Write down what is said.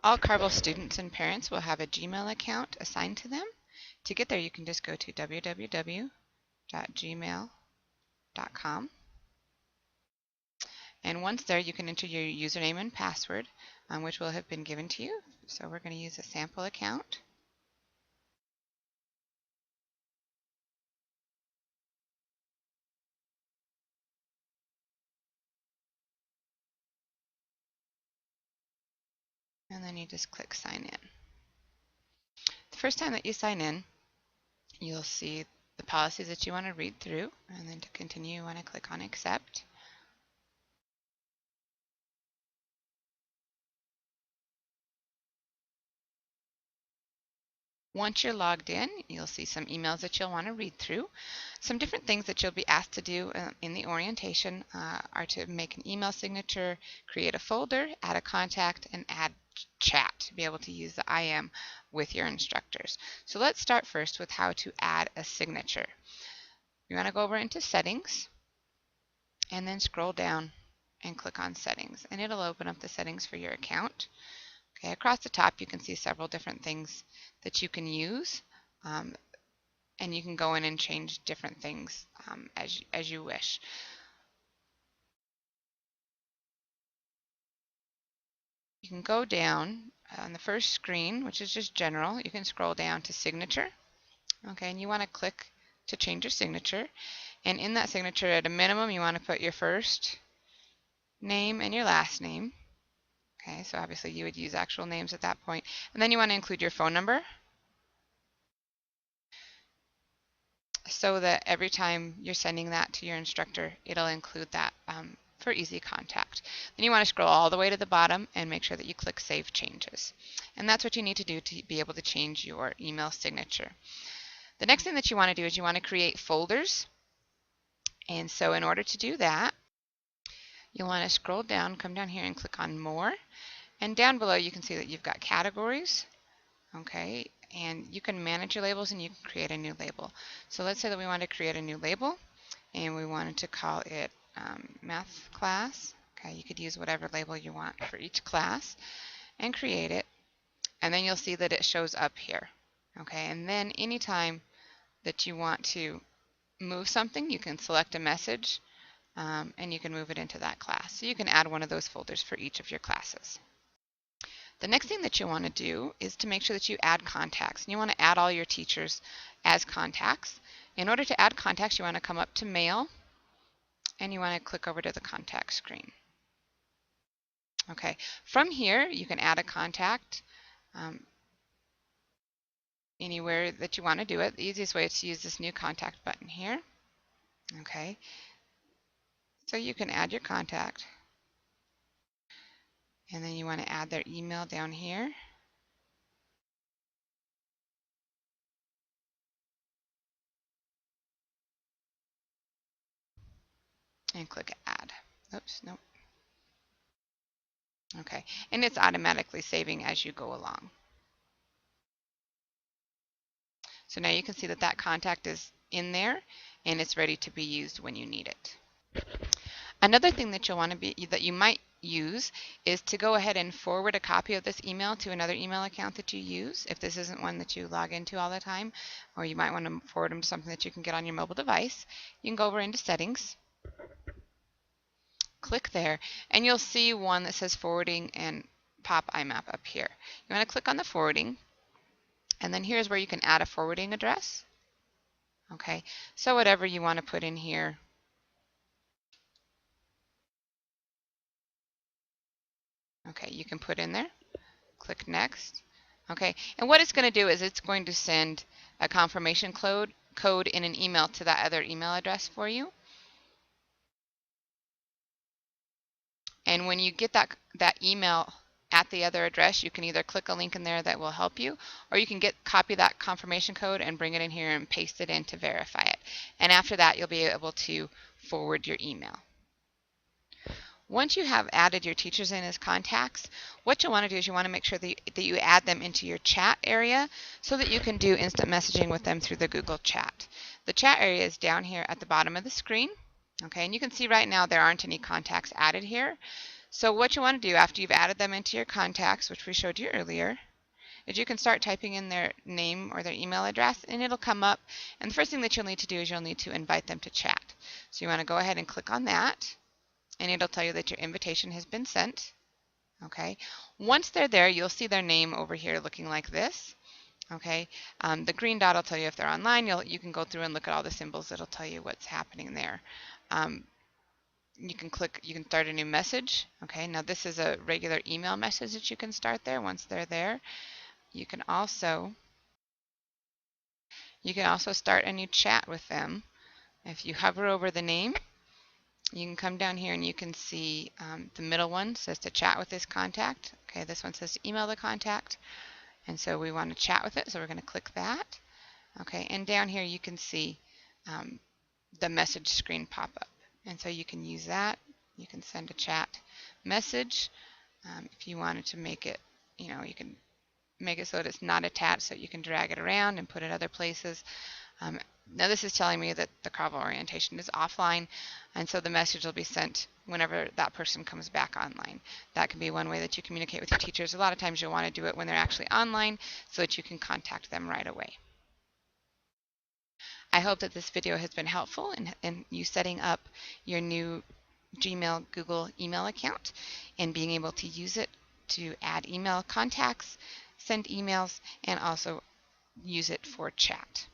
All Karval students and parents will have a Gmail account assigned to them. To get there, you can just go to www.gmail.com. And once there, you can enter your username and password, which will have been given to you. So we're going to use a sample account. And then you just click sign in. The first time that you sign in, you'll see the policies that you want to read through. And then to continue, you want to click on accept. Once you're logged in, you'll see some emails that you'll want to read through. Some different things that you'll be asked to do in the orientation are to make an email signature, create a folder, add a contact, and add chat to be able to use the IM with your instructors. So let's start first with how to add a signature. You want to go over into settings and then scroll down and click on settings, and it'll open up the settings for your account. Okay, across the top you can see several different things that you can use, and you can go in and change different things as you wish. You can go down on the first screen, which is just general. You can scroll down to signature. Okay, and you want to click to change your signature, and in that signature at a minimum you want to put your first name and your last name. Okay, so obviously you would use actual names at that point. And then you want to include your phone number so that every time you're sending that to your instructor, it'll include that for easy contact. Then you want to scroll all the way to the bottom and make sure that you click Save Changes. And that's what you need to do to be able to change your email signature. The next thing that you want to do is you want to create folders. And so in order to do that, you'll want to scroll down, come down here and click on More. And down below you can see that you've got categories, okay, and you can manage your labels and you can create a new label. So let's say that we want to create a new label and we wanted to call it math class. Okay, you could use whatever label you want for each class and create it, and then you'll see that it shows up here. Okay, and then anytime that you want to move something, you can select a message and you can move it into that class. So you can add one of those folders for each of your classes. The next thing that you want to do is to make sure that you add contacts. And you want to add all your teachers as contacts. In order to add contacts, you want to come up to Mail, and you want to click over to the contact screen. Okay, from here you can add a contact anywhere that you want to do it. The easiest way is to use this new contact button here. Okay, so you can add your contact. And then you want to add their email down here. And click Add. Oops, nope. Okay, and it's automatically saving as you go along. So now you can see that that contact is in there and it's ready to be used when you need it. Another thing that you might use is to go ahead and forward a copy of this email to another email account that you use if this isn't one that you log into all the time, or you might want to forward them to something that you can get on your mobile device. You can go over into settings, click there, and you'll see one that says forwarding and pop IMAP up here. You want to click on the forwarding, and then here's where you can add a forwarding address. Okay, so whatever you want to put in here. Okay, you can put in there. Click Next. Okay, and what it's going to do is it's going to send a confirmation code in an email to that other email address for you. And when you get that email at the other address, you can either click a link in there that will help you, or you can copy that confirmation code and bring it in here and paste it in to verify it. And after that, you'll be able to forward your email. Once you have added your teachers in as contacts, what you'll want to do is you want to make sure that you add them into your chat area so that you can do instant messaging with them through the Google Chat. The chat area is down here at the bottom of the screen. Okay, and you can see right now there aren't any contacts added here. So what you want to do after you've added them into your contacts, which we showed you earlier, is you can start typing in their name or their email address and it'll come up. And the first thing that you'll need to do is you'll need to invite them to chat. So you want to go ahead and click on that and it'll tell you that your invitation has been sent. Okay. Once they're there, you'll see their name over here looking like this. Okay. The green dot will tell you if they're online. You can go through and look at all the symbols. It'll tell you what's happening there. You can start a new message. Okay. Now this is a regular email message that you can start there once they're there. You can also start a new chat with them. If you hover over the name, you can come down here and you can see the middle one says to chat with this contact. Okay, this one says to email the contact. And so we want to chat with it, so we're going to click that. Okay, and down here you can see the message screen pop up. And so you can use that. You can send a chat message. If you wanted to make it, you can make it so that it's not attached, so you can drag it around and put it other places. Now this is telling me that the Karval orientation is offline, and so the message will be sent whenever that person comes back online. That can be one way that you communicate with your teachers. A lot of times you'll want to do it when they're actually online so that you can contact them right away. I hope that this video has been helpful in you setting up your new Gmail Google email account and being able to use it to add email contacts, send emails, and also use it for chat.